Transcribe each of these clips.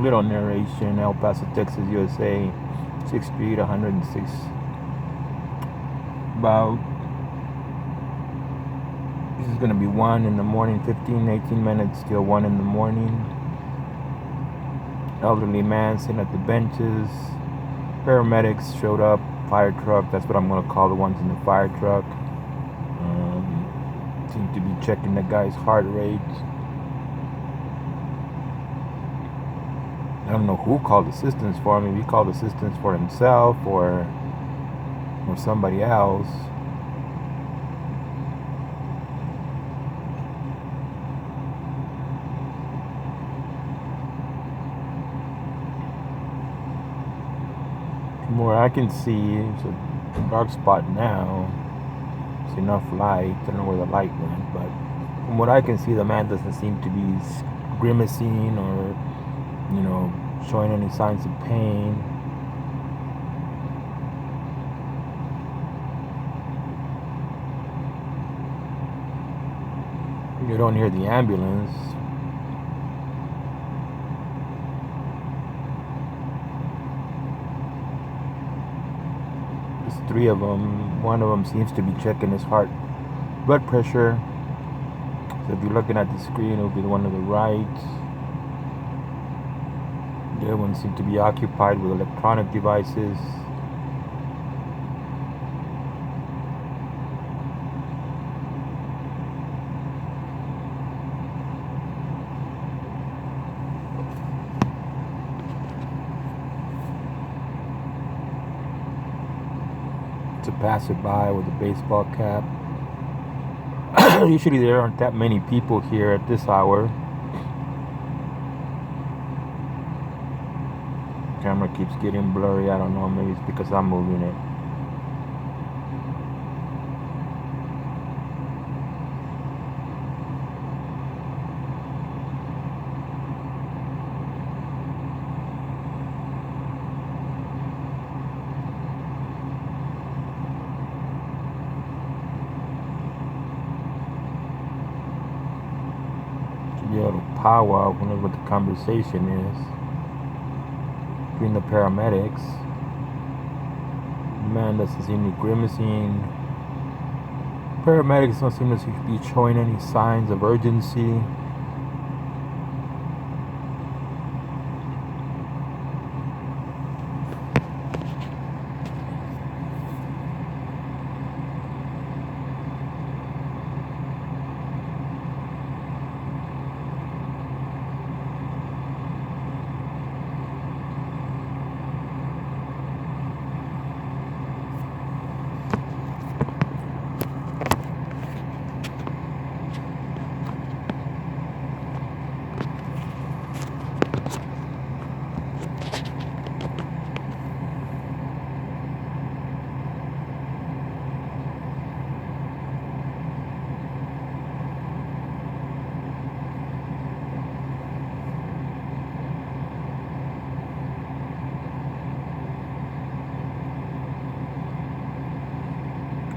Little narration, El Paso, Texas, USA, 6th Street, 106. About, this is going to be 1 in the morning, 18 minutes till 1 in the morning. Elderly man sitting at the benches. Paramedics showed up, fire truck, that's what I'm going to call the ones in the fire truck. Seem to be checking the guy's heart rate. I don't know who called assistance for him. Maybe he called assistance for himself or somebody else. From where I can see, it's a dark spot now. It's enough light. I don't know where the light went, but from what I can see, the man doesn't seem to be grimacing or, showing any signs of pain. You don't hear the ambulance. There's 3 of them. One of them seems to be checking his heart, blood pressure. So if you're looking at the screen, it'll be the one to the right. The other ones seem to be occupied with electronic devices. It's a passerby with a baseball cap. Usually there aren't that many people here at this hour. Camera keeps getting blurry. I don't know, maybe it's because I'm moving it. To be able to powwow, who knows what the conversation is between the paramedics. The man doesn't seem to be grimacing. Paramedics don't seem to be showing any signs of urgency.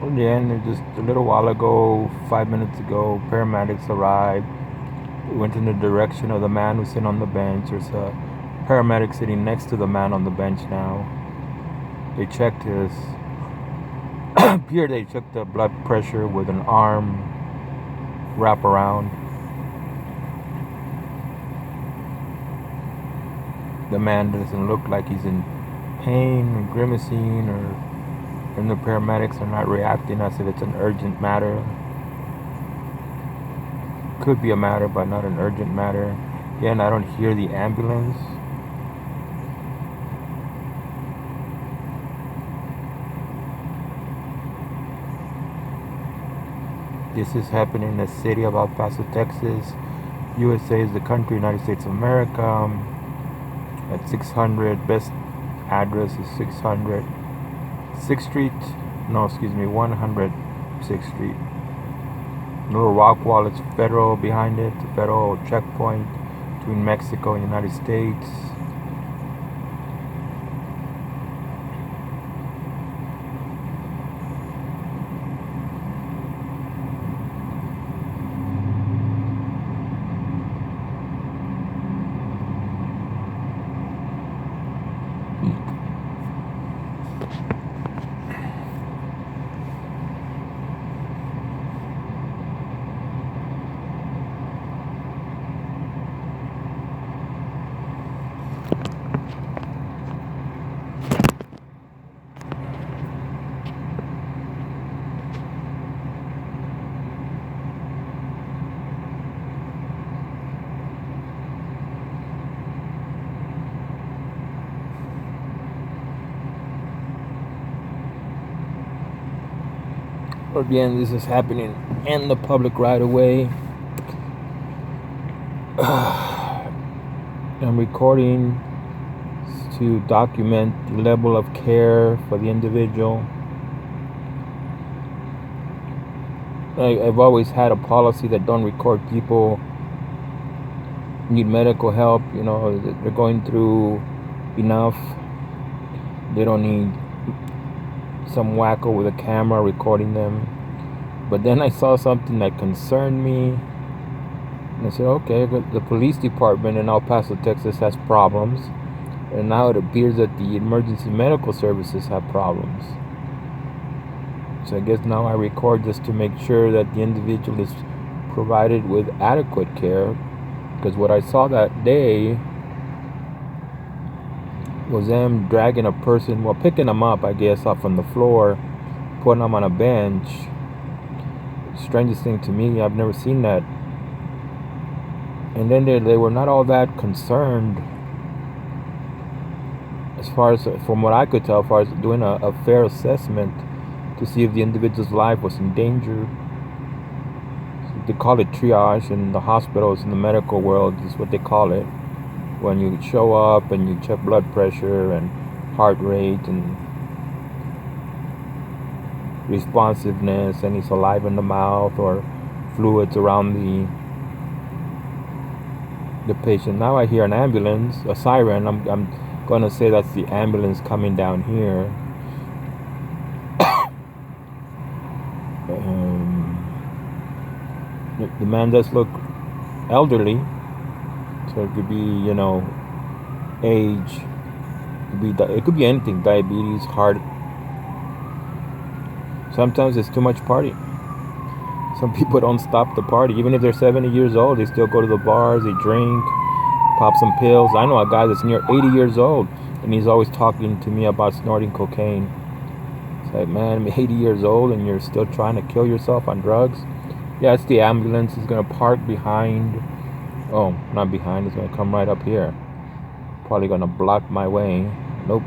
Again, just a little while ago, 5 minutes ago, paramedics arrived. We went in the direction of the man who's sitting on the bench. There's a paramedic sitting next to the man on the bench now. They checked his here they checked the blood pressure with an arm wrap around. The man doesn't look like he's in pain or grimacing, and the paramedics are not reacting as if it's an urgent matter. Could be a matter, but not an urgent matter. Again, I don't hear the ambulance. This is happening in the city of El Paso, Texas. USA is the country, United States of America. At 600, best address is 600 6th Street, 106th Street. Little rock wall, it's federal behind it, the federal checkpoint between Mexico and the United States. Again, this is happening in the public right away. I'm recording to document the level of care for the individual. I've always had a policy that don't record people need medical help. They're going through enough. They don't need some wacko with a camera recording them. But then I saw something that concerned me, and I said, okay, but the police department in El Paso, Texas has problems, and now it appears that the emergency medical services have problems. So I guess now I record just to make sure that the individual is provided with adequate care, because what I saw that day was them dragging a person, well, picking them up, I guess, up from the floor, putting them on a bench. Strangest thing to me, I've never seen that. And then they were not all that concerned, as far as, from what I could tell, as far as doing a fair assessment to see if the individual's life was in danger. They call it triage in the hospitals, in the medical world, is what they call it. When you show up and you check blood pressure and heart rate and responsiveness, any saliva in the mouth or fluids around the patient. Now I hear an ambulance, a siren. I'm gonna say that's the ambulance coming down here. The man does look elderly, so it could be, age. It could be anything, diabetes, heart. Sometimes it's too much party. Some people don't stop the party. Even if they're 70 years old, they still go to the bars, they drink, pop some pills. I know a guy that's near 80 years old, and he's always talking to me about snorting cocaine. It's like, man, I'm 80 years old, and you're still trying to kill yourself on drugs? Yeah, it's the ambulance. It's going to park behind. Oh, not behind. It's going to come right up here. Probably going to block my way. Nope.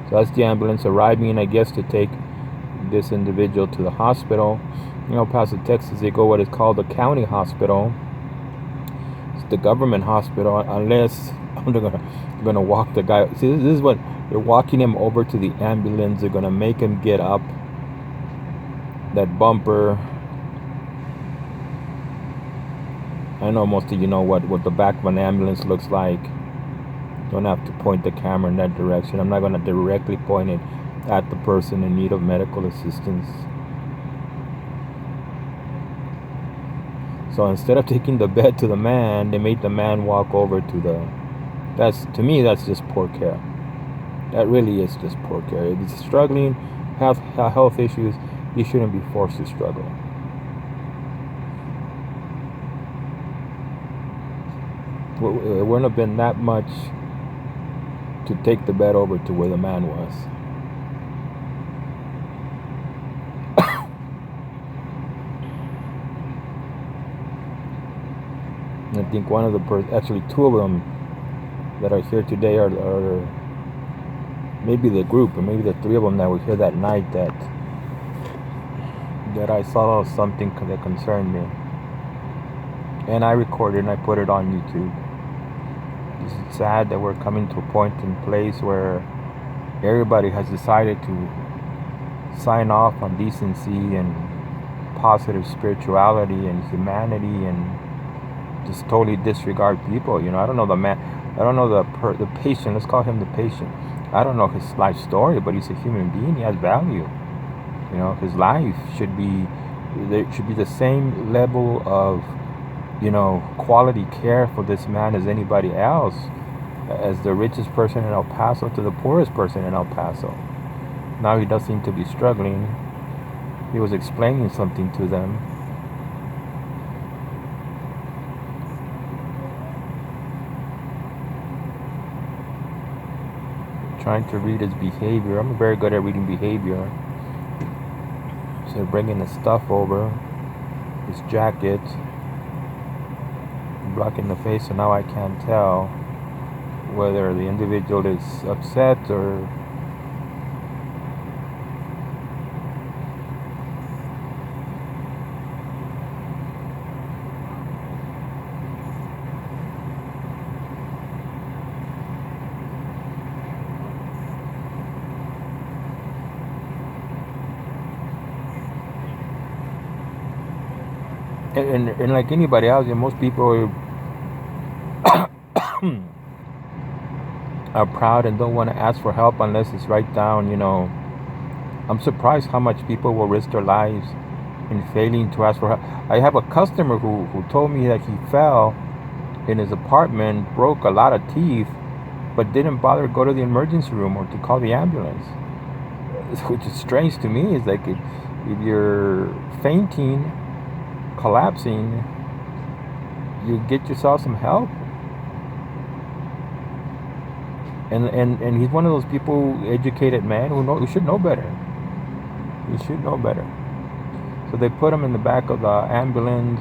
So that's the ambulance arriving, I guess, to take this individual to the hospital. El Paso, Texas, they go what is called the county hospital. It's the government hospital, unless they're gonna walk the guy. See, this is what they're walking him over to the ambulance. They're gonna make him get up. That bumper. I know most of you know what the back of an ambulance looks like. Don't have to point the camera in that direction. I'm not gonna directly point it at the person in need of medical assistance. So instead of taking the bed to the man, they made the man walk over to to me, that's just poor care. That really is just poor care. If he's struggling, have health issues, he shouldn't be forced to struggle. It wouldn't have been that much to take the bed over to where the man was. I think one of actually two of them that are here today are maybe the group, or maybe the three of them that were here that night that I saw something that concerned me. And I recorded and I put it on YouTube. It's sad that we're coming to a point in place where everybody has decided to sign off on decency and positive spirituality and humanity and just totally disregard people. I don't know the man. I don't know the patient. Let's call him the patient. I don't know his life story, but he's a human being. He has value. His life should be, there should be the same level of, quality care for this man as anybody else, as the richest person in El Paso to the poorest person in El Paso. Now he does seem to be struggling. He was explaining something to them. Trying to read his behavior. I'm very good at reading behavior. So bringing the stuff over, his jacket, blocking the face, so now I can't tell whether the individual is upset or And like anybody else, most people are proud and don't want to ask for help unless it's right down. I'm surprised how much people will risk their lives in failing to ask for help. I have a customer who told me that he fell in his apartment, broke a lot of teeth, but didn't bother to go to the emergency room or to call the ambulance. Which is strange to me. Is like if you're fainting, collapsing, you get yourself some help. And he's one of those people, educated man, who should know better. He should know better. So they put him in the back of the ambulance.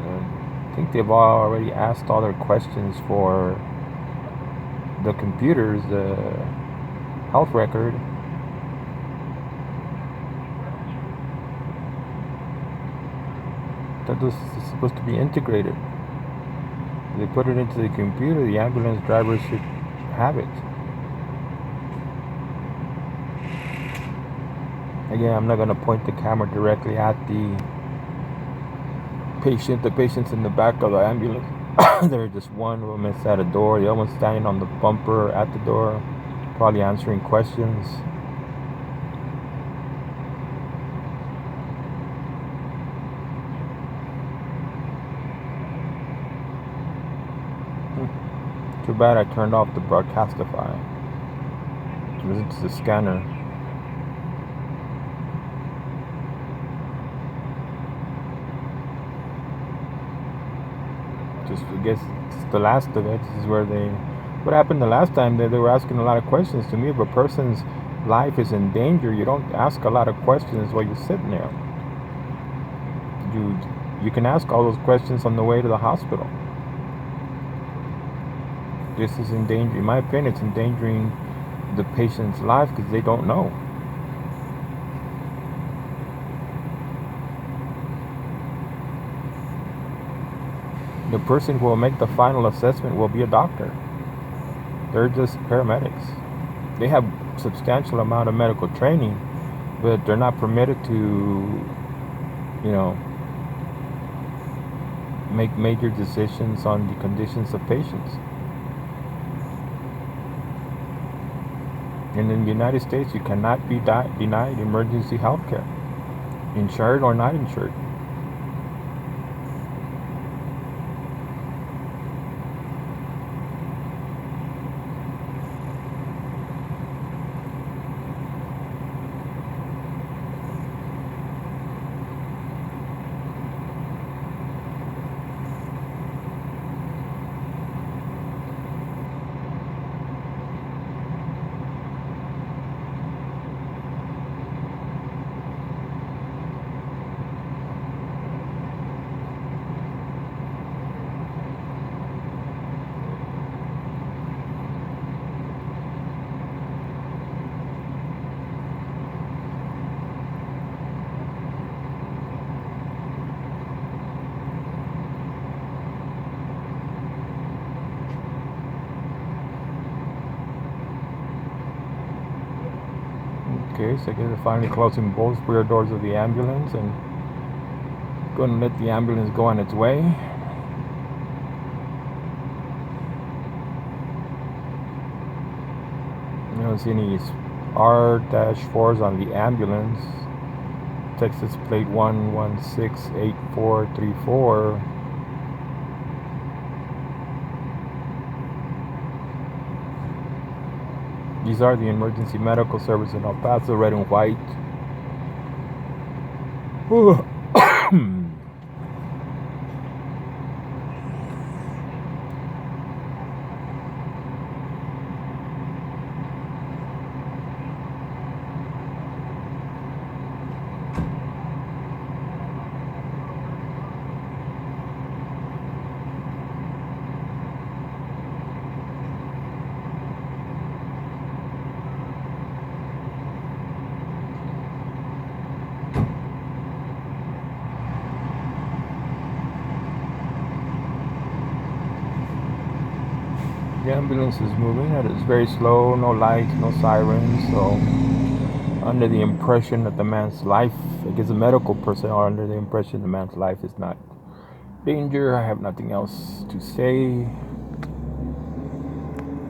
I think they've already asked all their questions for the computers, the health record. That was supposed to be integrated. They put it into the computer, the ambulance driver should have it. Again, I'm not going to point the camera directly at the patient. The patient's in the back of the ambulance. There's just one of them is at a door. The other one's standing on the bumper at the door, probably answering questions. Too bad I turned off the broadcastify. Listen to the scanner. I guess it's the last of it. This is where what happened the last time, they were asking a lot of questions to me. If a person's life is in danger, you don't ask a lot of questions while you're sitting there. You can ask all those questions on the way to the hospital. This is endangering, in my opinion, it's endangering the patient's life because they don't know. The person who will make the final assessment will be a doctor. They're just paramedics. They have substantial amount of medical training, but they're not permitted to, make major decisions on the conditions of patients. And in the United States, you cannot be denied emergency health care, insured or not insured. Okay, so I guess they're finally closing both rear doors of the ambulance and going to let the ambulance go on its way. I don't see any R-4s on the ambulance. Texas plate 1168434. These are the emergency medical service in El Paso, red and white. The ambulance is moving and it's very slow, no lights, no sirens, so under the impression that the man's life, I guess the medical personnel are under the impression the man's life is not danger. I have nothing else to say.